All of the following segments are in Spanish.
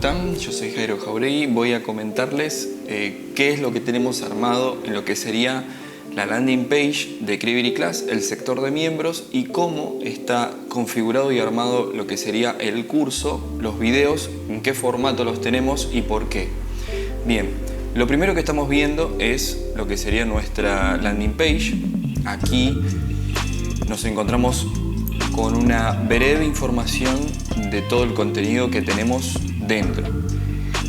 están? Yo soy Jairo Jauregui. Voy a comentarles qué es lo que tenemos armado en lo que sería la landing page de Cribiri Class, el sector de miembros, y cómo está configurado y armado lo que sería el curso, los videos, en qué formato los tenemos y por qué. Bien, lo primero que estamos viendo es lo que sería nuestra landing page. Aquí nos encontramos con una breve información de todo el contenido que tenemos dentro.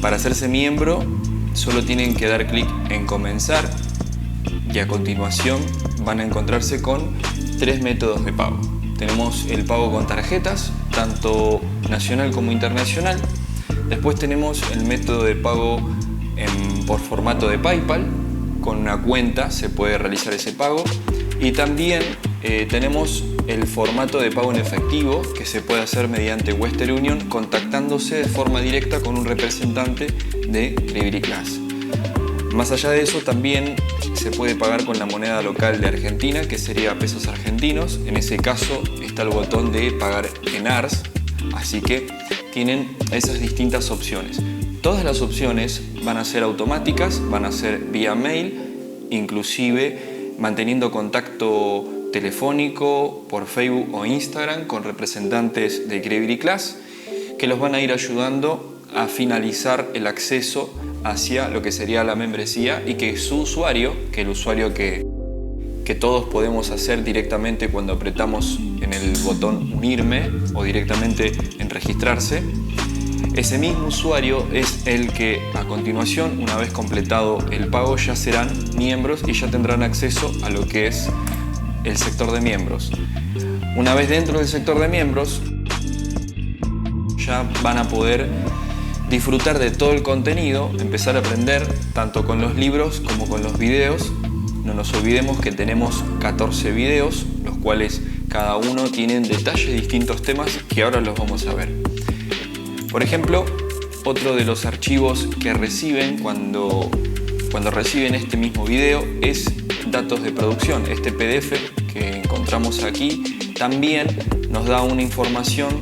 Para hacerse miembro solo tienen que dar clic en comenzar y a continuación van a encontrarse con 3 métodos de pago. Tenemos el pago con tarjetas, tanto nacional como internacional. Después tenemos el método de pago por formato de PayPal. Con una cuenta se puede realizar ese pago. Y también tenemos el formato de pago en efectivo, que se puede hacer mediante Western Union contactándose de forma directa con un representante de Cribiri Class. Más allá de eso, también se puede pagar con la moneda local de Argentina, que sería pesos argentinos. En ese caso está el botón de pagar en ARS, así que tienen esas distintas opciones. Todas las opciones van a ser automáticas, van a ser vía mail, inclusive manteniendo contacto telefónico por Facebook o Instagram con representantes de Cribiri Class, que los van a ir ayudando a finalizar el acceso hacia lo que sería la membresía, y que su usuario, que el usuario que todos podemos hacer directamente cuando apretamos en el botón unirme o directamente en registrarse, ese mismo usuario es el que a continuación, una vez completado el pago, ya serán miembros y ya tendrán acceso a lo que es el sector de miembros. Una vez dentro del sector de miembros, ya van a poder disfrutar de todo el contenido, empezar a aprender tanto con los libros como con los videos. No nos olvidemos que tenemos 14 videos, los cuales cada uno tienen detalles de distintos temas que ahora los vamos a ver. Por ejemplo, otro de los archivos que reciben cuando reciben este mismo video es datos de producción. Este PDF que encontramos aquí también nos da una información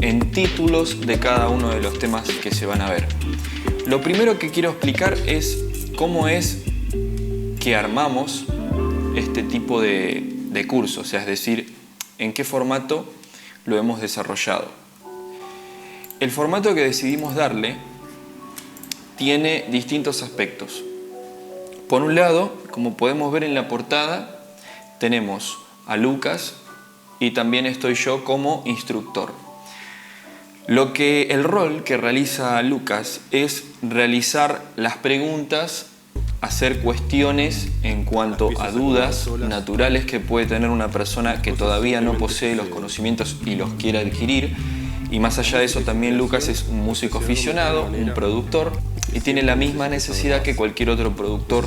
en títulos de cada uno de los temas que se van a ver. Lo primero que quiero explicar es cómo es que armamos este tipo de curso, o sea, es decir, en qué formato lo hemos desarrollado. El formato que decidimos darle tiene distintos aspectos. Por un lado, como podemos ver en la portada, tenemos a Lucas y también estoy yo como instructor. El rol que realiza Lucas es realizar las preguntas, hacer cuestiones en cuanto a dudas naturales que puede tener una persona que todavía no posee los conocimientos y los quiere adquirir. Y más allá de eso, también Lucas es un músico aficionado, un productor, y tiene la misma necesidad que cualquier otro productor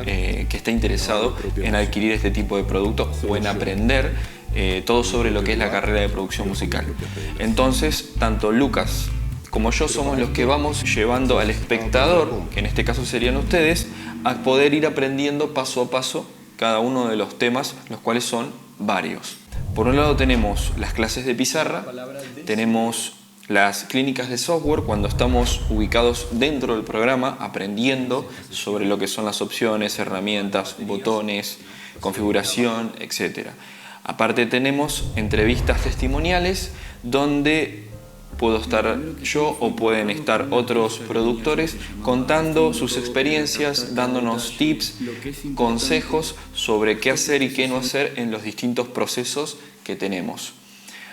que esté interesado en adquirir este tipo de producto o en aprender todo sobre lo que es la carrera de producción musical. Entonces, tanto Lucas como yo somos los que vamos llevando al espectador, que en este caso serían ustedes, a poder ir aprendiendo paso a paso cada uno de los temas, los cuales son varios. Por un lado tenemos las clases de pizarra, tenemos las clínicas de software cuando estamos ubicados dentro del programa aprendiendo sobre lo que son las opciones, herramientas, botones, configuración, etc. Aparte tenemos entrevistas testimoniales donde puedo estar yo o pueden estar otros productores contando sus experiencias, dándonos tips, consejos sobre qué hacer y qué no hacer en los distintos procesos que tenemos.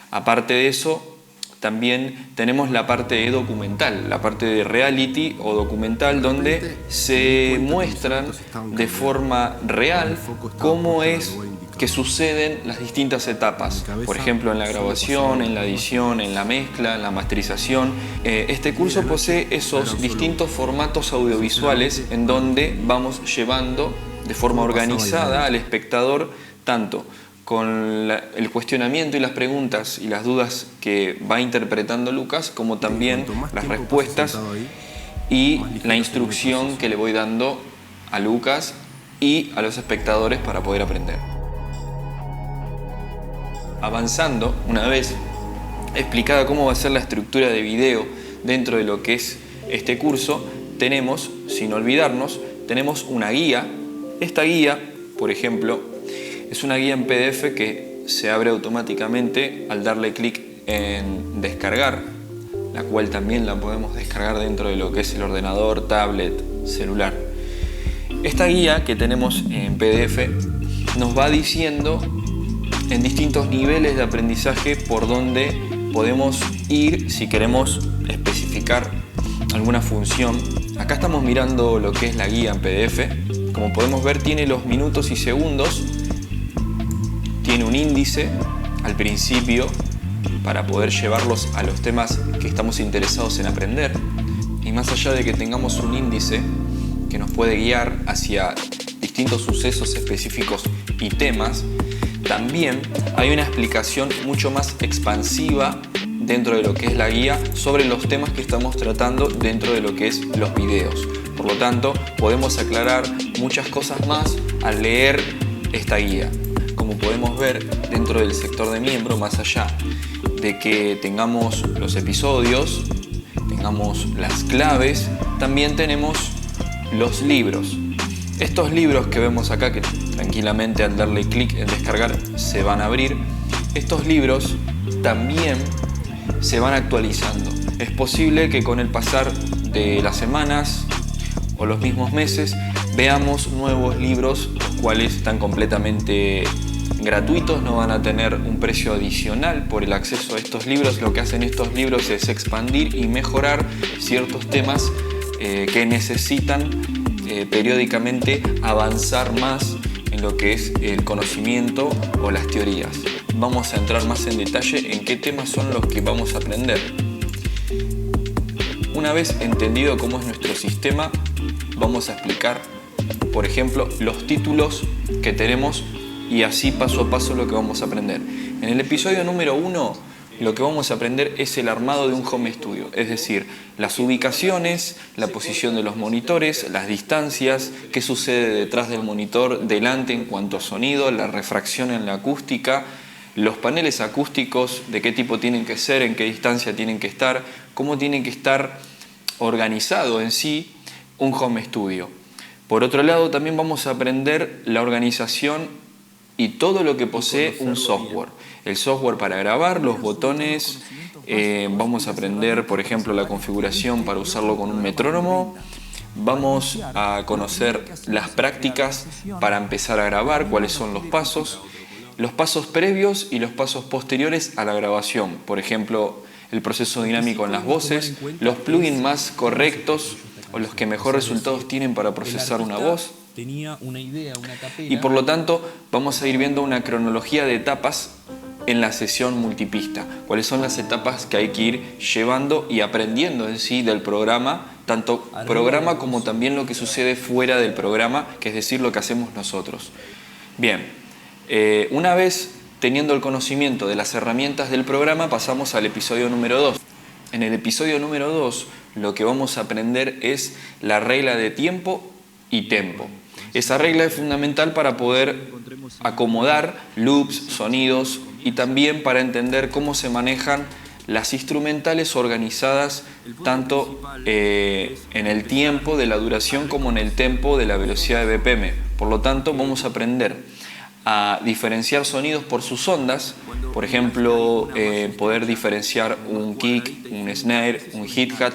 Aparte de eso, también tenemos la parte de documental, la parte de reality o documental, donde se muestran de forma real cómo es que suceden las distintas etapas. Por ejemplo, en la grabación, en la edición, en la mezcla, en la masterización. Este curso posee esos distintos formatos audiovisuales en donde vamos llevando de forma organizada al espectador tanto con el cuestionamiento y las preguntas y las dudas que va interpretando Lucas, como también las respuestas y la instrucción que le voy dando a Lucas y a los espectadores para poder aprender. Avanzando, una vez explicada cómo va a ser la estructura de video dentro de lo que es este curso, tenemos, sin olvidarnos, tenemos una guía. Esta guía, por ejemplo, es una guía en PDF que se abre automáticamente al darle clic en descargar, la cual también la podemos descargar dentro de lo que es el ordenador, tablet, celular. Esta guía que tenemos en PDF nos va diciendo en distintos niveles de aprendizaje por donde podemos ir si queremos especificar alguna función. Acá estamos mirando lo que es la guía en PDF. Como podemos ver, tiene los minutos y segundos, tiene un índice al principio para poder llevarlos a los temas que estamos interesados en aprender. Y más allá de que tengamos un índice que nos puede guiar hacia distintos sucesos específicos y temas, también hay una explicación mucho más expansiva dentro de lo que es la guía sobre los temas que estamos tratando dentro de lo que es los videos. Por lo tanto, podemos aclarar muchas cosas más al leer esta guía. Como podemos ver dentro del sector de miembro, más allá de que tengamos los episodios, tengamos las claves, también tenemos los libros. Estos libros que vemos acá, que tranquilamente al darle clic en descargar se van a abrir, estos libros también se van actualizando. Es posible que con el pasar de las semanas o los mismos meses veamos nuevos libros, los cuales están completamente gratuitos, no van a tener un precio adicional por el acceso a estos libros. Lo que hacen estos libros es expandir y mejorar ciertos temas que necesitan periódicamente avanzar más en lo que es el conocimiento o las teorías. Vamos a entrar más en detalle en qué temas son los que vamos a aprender. Una vez entendido cómo es nuestro sistema, vamos a explicar, por ejemplo, los títulos que tenemos y así paso a paso lo que vamos a aprender. En el episodio número 1, lo que vamos a aprender es el armado de un home studio, es decir, las ubicaciones, la posición de los monitores, las distancias, qué sucede detrás del monitor, delante en cuanto a sonido, la refracción en la acústica, los paneles acústicos, de qué tipo tienen que ser, en qué distancia tienen que estar, cómo tiene que estar organizado en sí un home studio. Por otro lado, también vamos a aprender la organización y todo lo que posee un software. El software para grabar, los botones, vamos a aprender, por ejemplo, la configuración para usarlo con un metrónomo. Vamos a conocer las prácticas para empezar a grabar, cuáles son los pasos previos y los pasos posteriores a la grabación. Por ejemplo, el proceso dinámico en las voces, los plugins más correctos o los que mejor resultados tienen para procesar una voz. Y por lo tanto vamos a ir viendo una cronología de etapas en la sesión multipista. Cuáles son las etapas que hay que ir llevando y aprendiendo en sí del programa, tanto programa como también lo que sucede fuera del programa, que es decir, lo que hacemos nosotros. Bien, una vez teniendo el conocimiento de las herramientas del programa, pasamos al episodio número 2. En el episodio número 2 lo que vamos a aprender es la regla de tiempo y tempo. Esa regla es fundamental para poder acomodar loops, sonidos y también para entender cómo se manejan las instrumentales organizadas tanto en el tiempo de la duración como en el tempo de la velocidad de BPM. Por lo tanto, vamos a aprender a diferenciar sonidos por sus ondas, por ejemplo, poder diferenciar un kick, un snare, un hi-hat,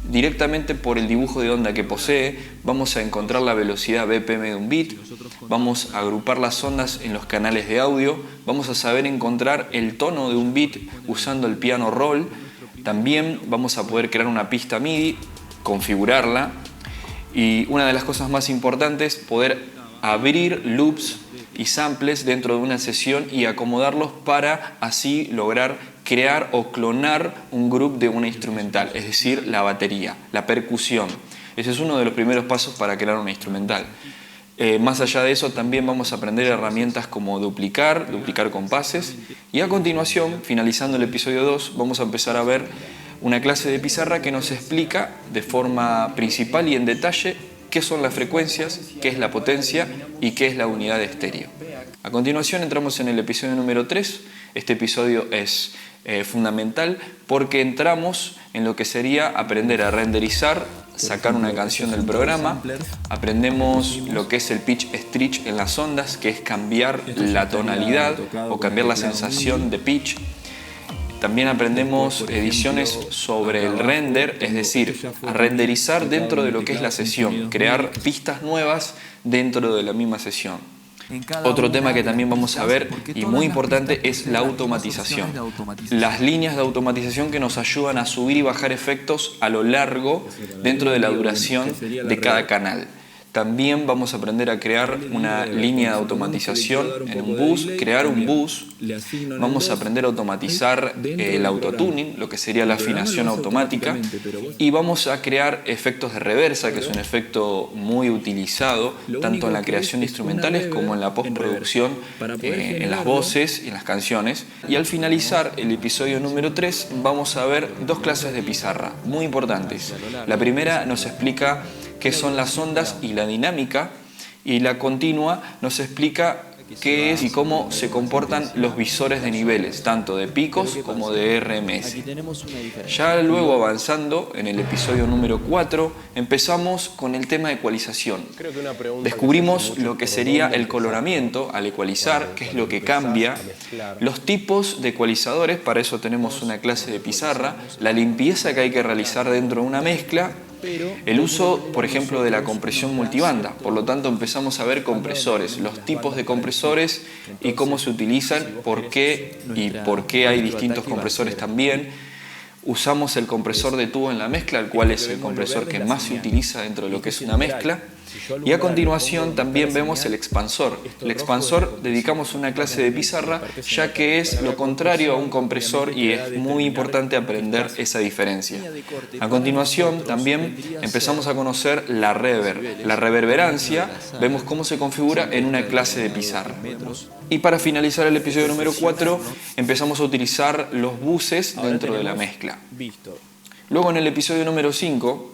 directamente por el dibujo de onda que posee. Vamos a encontrar la velocidad BPM de un beat, vamos a agrupar las ondas en los canales de audio, vamos a saber encontrar el tono de un beat usando el piano roll, también vamos a poder crear una pista MIDI, configurarla y una de las cosas más importantes, poder abrir loops y samples dentro de una sesión y acomodarlos para así lograr crear o clonar un groove de una instrumental, es decir, la batería, la percusión. Ese es uno de los primeros pasos para crear una instrumental. Más allá de eso, también vamos a aprender herramientas como duplicar compases y a continuación, finalizando el episodio 2, vamos a empezar a ver una clase de pizarra que nos explica de forma principal y en detalle qué son las frecuencias, qué es la potencia y qué es la unidad de estéreo. A continuación entramos en el episodio número 3. Este episodio es fundamental porque entramos en lo que sería aprender a renderizar, sacar una canción del programa. Aprendemos lo que es el pitch stretch en las ondas, que es cambiar la tonalidad o cambiar la sensación de pitch. También aprendemos ediciones sobre el render, es decir, a renderizar dentro de lo que es la sesión, crear pistas nuevas dentro de la misma sesión. Otro tema que también vamos a ver y muy importante es la automatización. Las líneas de automatización que nos ayudan a subir y bajar efectos a lo largo dentro de la duración de cada canal. También vamos a aprender a crear una línea de automatización en un bus, crear un bus. Vamos a aprender a automatizar el autotuning, lo que sería la afinación automática. Y vamos a crear efectos de reversa, que es un efecto muy utilizado tanto en la creación de instrumentales como en la postproducción, en las voces y en las canciones. Y al finalizar el episodio número 3 vamos a ver dos clases de pizarra muy importantes. La primera nos explica qué son las ondas y la dinámica, y la continua nos explica qué es y cómo se comportan los visores de niveles, tanto de picos como de RMS. Ya luego avanzando en el episodio número 4 empezamos con el tema de ecualización. Descubrimos lo que sería el coloramiento al ecualizar, qué es lo que cambia, los tipos de ecualizadores, para eso tenemos una clase de pizarra, la limpieza que hay que realizar dentro de una mezcla, el uso, por ejemplo, de la compresión multibanda. Por lo tanto, empezamos a ver compresores, los tipos de compresores y cómo se utilizan, por qué hay distintos compresores también. Usamos el compresor de tubo en la mezcla, el cual es el compresor que más se utiliza dentro de lo que es una mezcla. Y a continuación también vemos el expansor. El expansor dedicamos una clase de pizarra, ya que es lo contrario a un compresor y es muy importante aprender esa diferencia. A continuación también empezamos a conocer la reverb. La reverberancia, vemos cómo se configura en una clase de pizarra. Y para finalizar el episodio número 4 empezamos a utilizar los buses dentro de la mezcla. Luego en el episodio número 5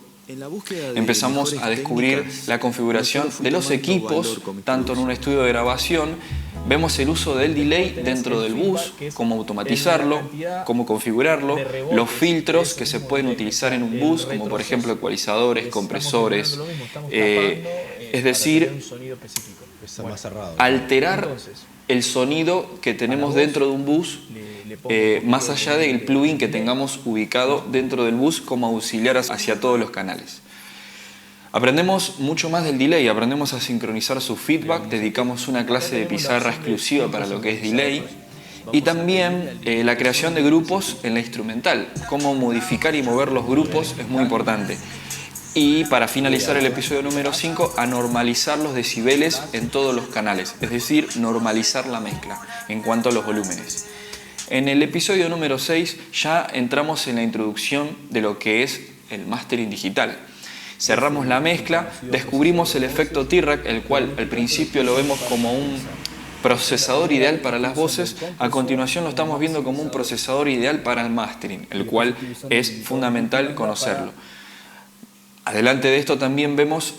empezamos a descubrir la configuración de los equipos, tanto en un estudio de grabación. Vemos el uso del delay dentro del bus, cómo automatizarlo, cómo configurarlo, los filtros que se pueden utilizar en un bus, como por ejemplo ecualizadores, compresores, es decir, alterar el sonido que tenemos dentro de un bus, más allá del plugin que tengamos ubicado dentro del bus como auxiliar hacia todos los canales. Aprendemos mucho más del delay, aprendemos a sincronizar su feedback, dedicamos una clase de pizarra exclusiva para lo que es delay, y también la creación de grupos en la instrumental, cómo modificar y mover los grupos es muy importante. Y para finalizar el episodio número 5, a normalizar los decibeles en todos los canales, es decir, normalizar la mezcla en cuanto a los volúmenes. En el episodio número 6 ya entramos en la introducción de lo que es el mastering digital. Cerramos la mezcla, descubrimos el efecto T-Rack, el cual al principio lo vemos como un procesador ideal para las voces, a continuación lo estamos viendo como un procesador ideal para el mastering, el cual es fundamental conocerlo. Adelante de esto también vemos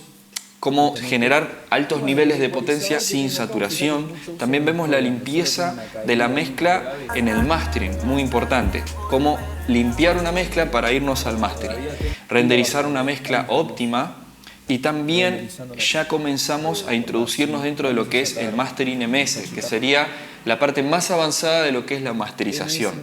cómo generar altos niveles de potencia sin saturación. También vemos la limpieza de la mezcla en el mastering, muy importante. Cómo limpiar una mezcla para irnos al mastering. Renderizar una mezcla óptima. Y también ya comenzamos a introducirnos dentro de lo que es el mastering MS, que sería la parte más avanzada de lo que es la masterización.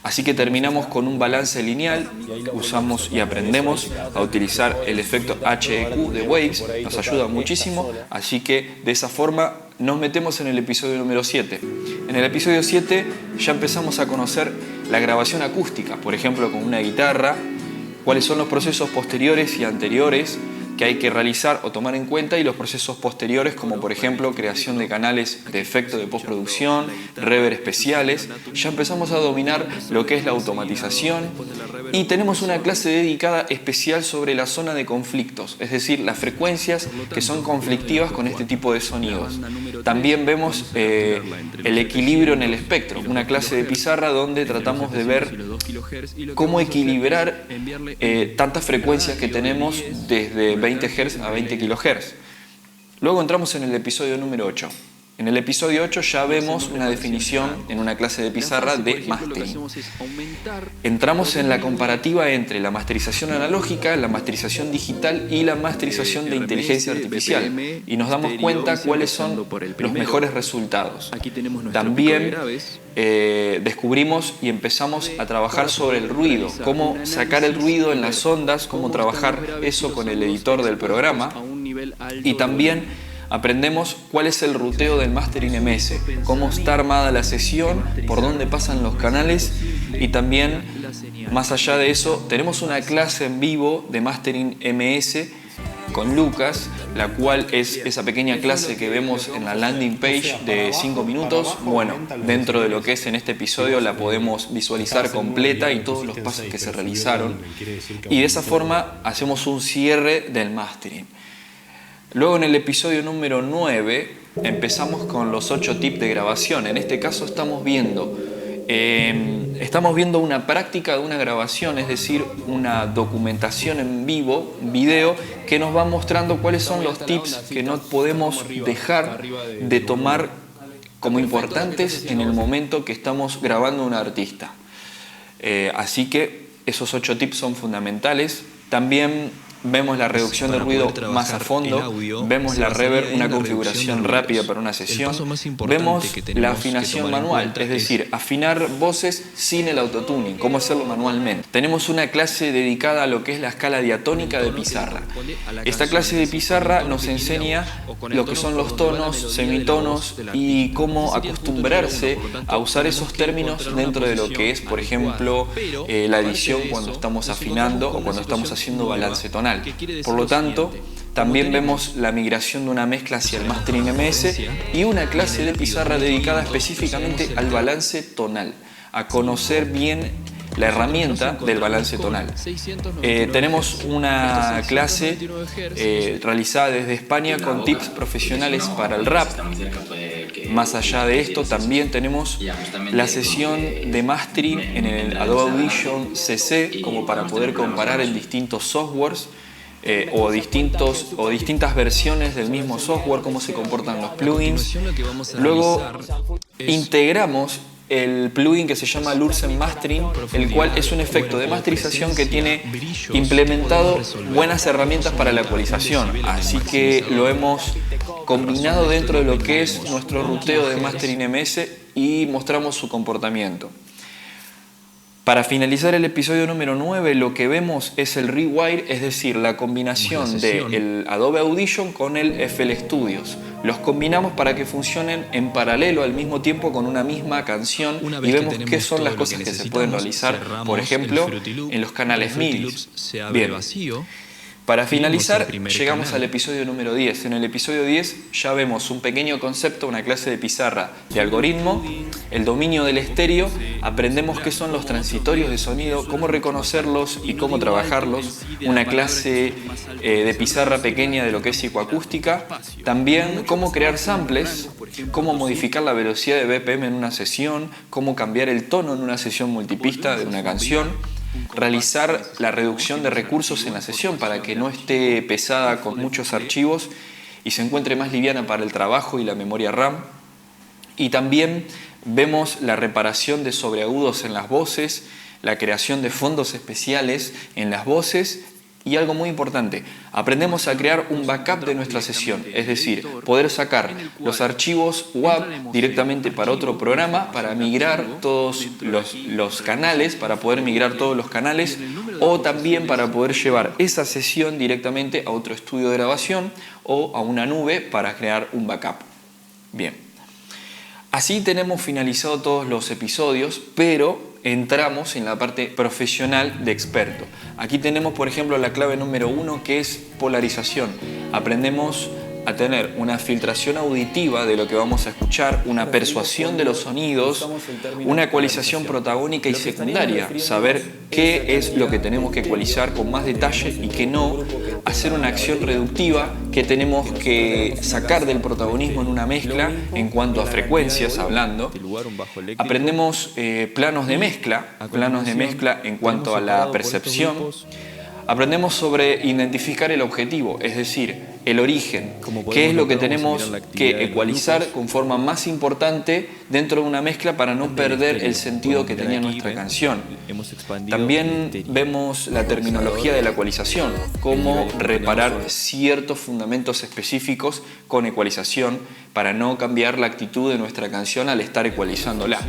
Así que terminamos con un balance lineal, usamos y aprendemos a utilizar el efecto HEQ de Waves, nos ayuda muchísimo, así que de esa forma nos metemos en el episodio número 7. En el episodio 7 ya empezamos a conocer la grabación acústica, por ejemplo con una guitarra, cuáles son los procesos posteriores y anteriores que hay que realizar o tomar en cuenta, y los procesos posteriores como por ejemplo creación de canales de efecto de postproducción, reverb especiales. Ya empezamos a dominar lo que es la automatización y tenemos una clase dedicada especial sobre la zona de conflictos, es decir, las frecuencias que son conflictivas con este tipo de sonidos. También vemos el equilibrio en el espectro, una clase de pizarra donde tratamos de ver cómo equilibrar tantas frecuencias que tenemos desde 20 Hz a 20 kHz. Luego entramos en el episodio número 8. En el episodio 8 ya vemos una definición en una clase de pizarra de mastering. Entramos en la comparativa entre la masterización analógica, la masterización digital y la masterización de inteligencia artificial y nos damos cuenta cuáles son los mejores resultados. También descubrimos y empezamos a trabajar sobre el ruido, cómo sacar el ruido en las ondas, cómo trabajar eso con el editor del programa y también aprendemos cuál es el ruteo del Mastering MS, cómo está armada la sesión, por dónde pasan los canales y también, más allá de eso, tenemos una clase en vivo de Mastering MS con Lucas, la cual es esa pequeña clase que vemos en la landing page de 5 minutos. Bueno, dentro de lo que es en este episodio la podemos visualizar completa y todos los pasos que se realizaron. Y de esa forma hacemos un cierre del mastering. Luego en el episodio número 9 empezamos con los 8 tips de grabación. En este caso estamos viendo una práctica de una grabación, es decir, una documentación en vivo, video, que nos va mostrando cuáles son los tips que no podemos dejar de tomar como importantes en el momento que estamos grabando a un artista. Así que esos 8 tips son fundamentales. También vemos la reducción de ruido más a fondo, vemos la reverb, una configuración rápida para una sesión, vemos la afinación manual, es decir, afinar voces sin el autotuning, cómo hacerlo manualmente. Tenemos una clase dedicada a lo que es la escala diatónica de pizarra. Esta clase de pizarra nos enseña lo que son los tonos, semitonos y cómo acostumbrarse a usar esos términos dentro de lo que es, por ejemplo, la edición cuando estamos afinando o cuando estamos haciendo balance tonal. Por lo tanto, también vemos la migración de una mezcla hacia el Mastering MS y una clase de pizarra dedicada específicamente al balance tonal, a conocer bien la herramienta del balance tonal. Tenemos una clase realizada desde España con tips profesionales para el rap. Más allá de esto, también tenemos la sesión de mastering en el Adobe Audition CC, como para poder comparar en distintos softwares o distintas versiones del mismo software, cómo se comportan los plugins. Luego integramos el plugin que se llama Lursen Mastering, el cual es un efecto de masterización que tiene implementado buenas herramientas para la ecualización, así que lo hemos combinado dentro de lo que es nuestro ruteo de Mastering MS y mostramos su comportamiento. Para finalizar el episodio número 9, lo que vemos es el rewire, es decir, la combinación del Adobe Audition con el FL Studios. Los combinamos para que funcionen en paralelo al mismo tiempo con una misma canción y vemos qué son las cosas que se pueden realizar, por ejemplo, en los canales MIDI. Bien. Para finalizar, llegamos al episodio número 10. En el episodio 10 ya vemos un pequeño concepto, una clase de pizarra de algoritmo, el dominio del estéreo, aprendemos qué son los transitorios de sonido, cómo reconocerlos y cómo trabajarlos, una clase de pizarra pequeña de lo que es psicoacústica, también cómo crear samples, cómo modificar la velocidad de BPM en una sesión, cómo cambiar el tono en una sesión multipista de una canción, realizar la reducción de recursos en la sesión para que no esté pesada con muchos archivos y se encuentre más liviana para el trabajo y la memoria RAM. Y también vemos la reparación de sobreagudos en las voces, la creación de fondos especiales en las voces y algo muy importante, aprendemos a crear un backup de nuestra sesión, es decir, poder sacar los archivos WAV directamente para otro programa para migrar todos los canales, para poder migrar todos los canales o también para poder llevar esa sesión directamente a otro estudio de grabación o a una nube para crear un backup. Bien, así tenemos finalizado todos los episodios, pero entramos en la parte profesional de experto. Aquí tenemos, por ejemplo, la clave número 1, que es polarización. Aprendemos a tener una filtración auditiva de lo que vamos a escuchar, una persuasión de los sonidos, una ecualización protagónica y secundaria, saber qué es lo que tenemos que ecualizar con más detalle y qué no, hacer una acción reductiva que tenemos que sacar del protagonismo en una mezcla en cuanto a frecuencias hablando. Aprendemos planos de mezcla en cuanto a la percepción. Aprendemos sobre identificar el objetivo, es decir, el origen, qué es lo que tenemos que ecualizar con forma más importante dentro de una mezcla para no perder el sentido que tenía nuestra canción. También vemos la terminología de la ecualización, cómo reparar ciertos fundamentos específicos con ecualización para no cambiar la actitud de nuestra canción al estar ecualizándola.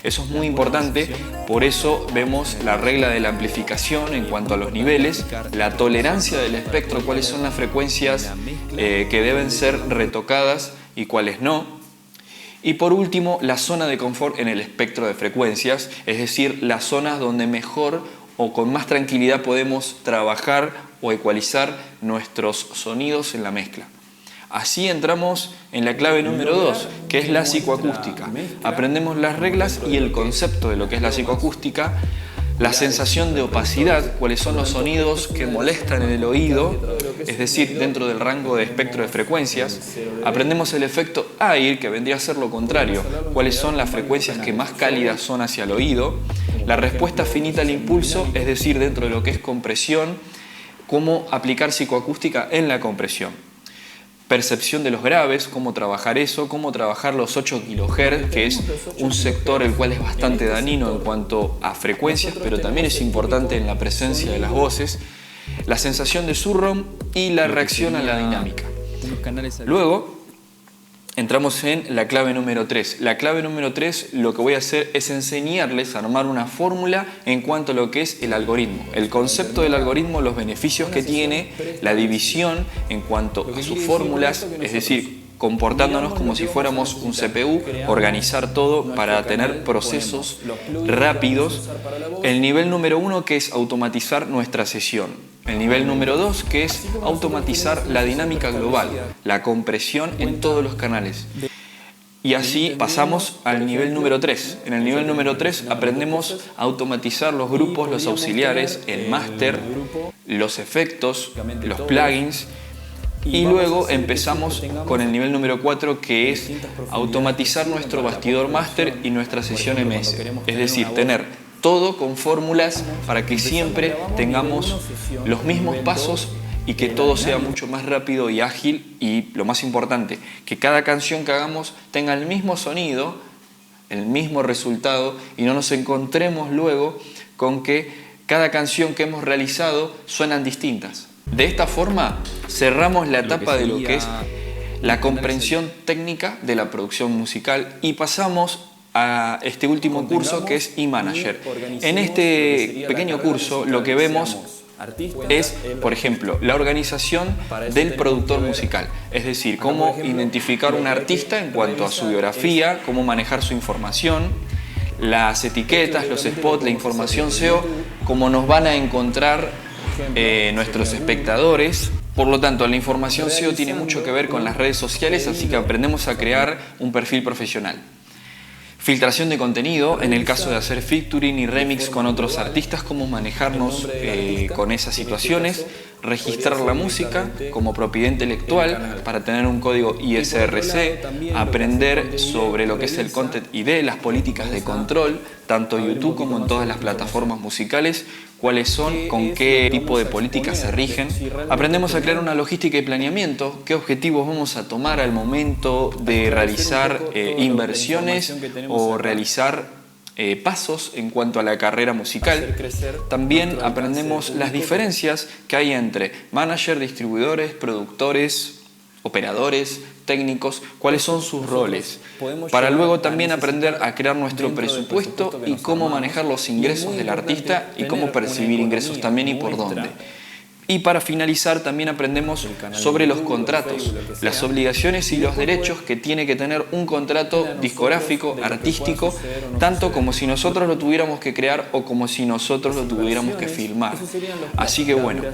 Eso es muy importante, por eso vemos la regla de la amplificación en cuanto a los niveles, la tolerancia del espectro, cuáles son las frecuencias que deben ser retocadas y cuáles no. Y por último, la zona de confort en el espectro de frecuencias, es decir, las zonas donde mejor o con más tranquilidad podemos trabajar o ecualizar nuestros sonidos en la mezcla. Así entramos en la clave número 2, que es la psicoacústica. Aprendemos las reglas y el concepto de lo que es la psicoacústica, la sensación de opacidad, cuáles son los sonidos que molestan en el oído, es decir, dentro del rango de espectro de frecuencias. Aprendemos el efecto air, que vendría a ser lo contrario, cuáles son las frecuencias que más cálidas son hacia el oído. La respuesta finita al impulso, es decir, dentro de lo que es compresión, cómo aplicar psicoacústica en la compresión. Percepción de los graves, cómo trabajar eso, cómo trabajar los 8 kHz, que es un sector el cual es bastante dañino en cuanto a frecuencias, pero también es importante en la presencia de las voces, la sensación de surround y la reacción a la dinámica. Luego entramos en la clave número 3. La clave número 3, lo que voy a hacer es enseñarles a armar una fórmula en cuanto a lo que es el algoritmo. El concepto del algoritmo, los beneficios que tiene, la división en cuanto a sus fórmulas, es decir, comportándonos como si fuéramos un CPU, organizar todo para tener procesos rápidos. El nivel número 1, que es automatizar nuestra sesión. El nivel número 2, que es automatizar la dinámica global, la compresión en todos los canales. Y así pasamos al nivel número 3. En el nivel número 3 aprendemos a automatizar los grupos, los auxiliares, el máster, los efectos, los plugins. Y luego empezamos con el nivel número 4, que es automatizar nuestro bastidor máster y nuestra sesión MS. Es decir, tener todo con fórmulas para que siempre tengamos los mismos pasos y que todo sea mucho más rápido y ágil, y lo más importante, que cada canción que hagamos tenga el mismo sonido, el mismo resultado, y no nos encontremos luego con que cada canción que hemos realizado suenan distintas. De esta forma cerramos la etapa de lo que es la comprensión técnica de la producción musical y pasamos a este último curso, que es eManager. En este pequeño curso lo que vemos es, por ejemplo, la organización del productor musical, es decir, cómo identificar un artista en cuanto a su biografía, cómo manejar su información, las etiquetas, los spots, la información SEO, cómo nos van a encontrar nuestros espectadores. Por lo tanto, la información SEO tiene mucho que ver con las redes sociales, así que aprendemos a crear un perfil profesional. Filtración de contenido, en el caso de hacer featuring y remix con otros artistas, cómo manejarnos con esas situaciones. Registrar la música como propiedad intelectual para tener un código ISRC, aprender sobre lo que es el Content ID, las políticas de control, tanto en YouTube como en todas las plataformas musicales, cuáles son, con qué tipo de políticas se rigen. Aprendemos a crear una logística y planeamiento, qué objetivos vamos a tomar al momento de realizar inversiones o realizar pasos en cuanto a la carrera musical. También aprendemos las diferencias que hay entre manager, distribuidores, productores, operadores, técnicos, cuáles son sus roles, para luego también aprender a crear nuestro presupuesto y cómo manejar los ingresos del artista y cómo percibir ingresos también y por dónde. Y para finalizar también aprendemos sobre los contratos, las obligaciones y los derechos que tiene que tener un contrato discográfico, artístico, tanto como si nosotros lo tuviéramos que crear o como si nosotros lo tuviéramos que filmar. Así que bueno,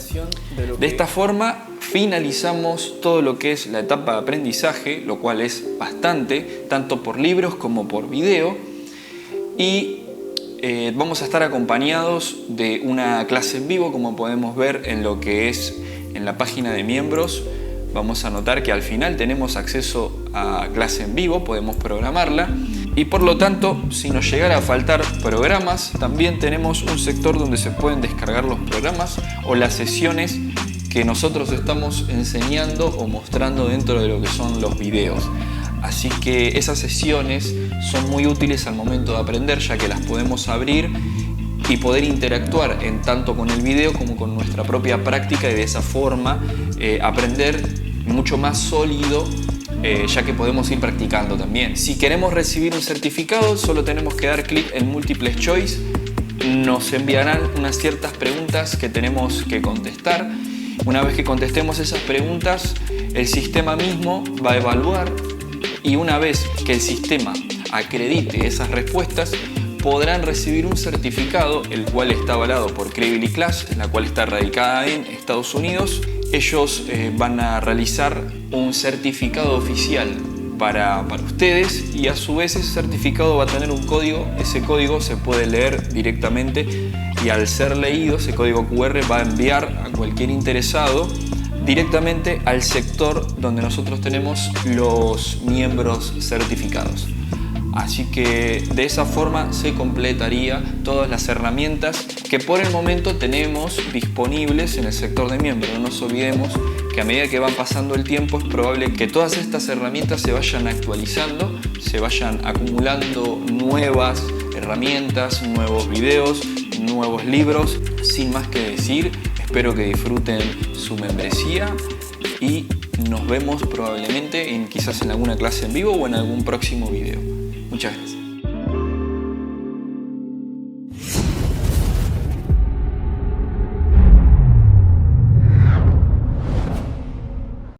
de esta forma finalizamos todo lo que es la etapa de aprendizaje, lo cual es bastante, tanto por libros como por video. Y vamos a estar acompañados de una clase en vivo, como podemos ver en lo que es en la página de miembros. Vamos a notar que al final tenemos acceso a clase en vivo, podemos programarla y por lo tanto, si nos llegara a faltar programas, también tenemos un sector donde se pueden descargar los programas o las sesiones que nosotros estamos enseñando o mostrando dentro de lo que son los videos. Así que esas sesiones son muy útiles al momento de aprender, ya que las podemos abrir y poder interactuar en tanto con el video como con nuestra propia práctica, y de esa forma aprender mucho más sólido, ya que podemos ir practicando también. Si queremos recibir un certificado, solo tenemos que dar clic en Multiple Choice. Nos enviarán unas ciertas preguntas que tenemos que contestar. Una vez que contestemos esas preguntas, el sistema mismo va a evaluar, y una vez que el sistema acredite esas respuestas, podrán recibir un certificado, el cual está avalado por Credibility Class, la cual está radicada en Estados Unidos. Ellos van a realizar un certificado oficial para ustedes, y a su vez ese certificado va a tener un código. Ese código se puede leer directamente, y al ser leído ese código QR va a enviar a cualquier interesado directamente al sector donde nosotros tenemos los miembros certificados. Así que de esa forma se completaría todas las herramientas que por el momento tenemos disponibles en el sector de miembros. No nos olvidemos que a medida que va pasando el tiempo es probable que todas estas herramientas se vayan actualizando, se vayan acumulando nuevas herramientas, nuevos videos, nuevos libros. Sin más que decir, espero que disfruten su membresía y nos vemos probablemente quizás en alguna clase en vivo o en algún próximo video. Muchas gracias.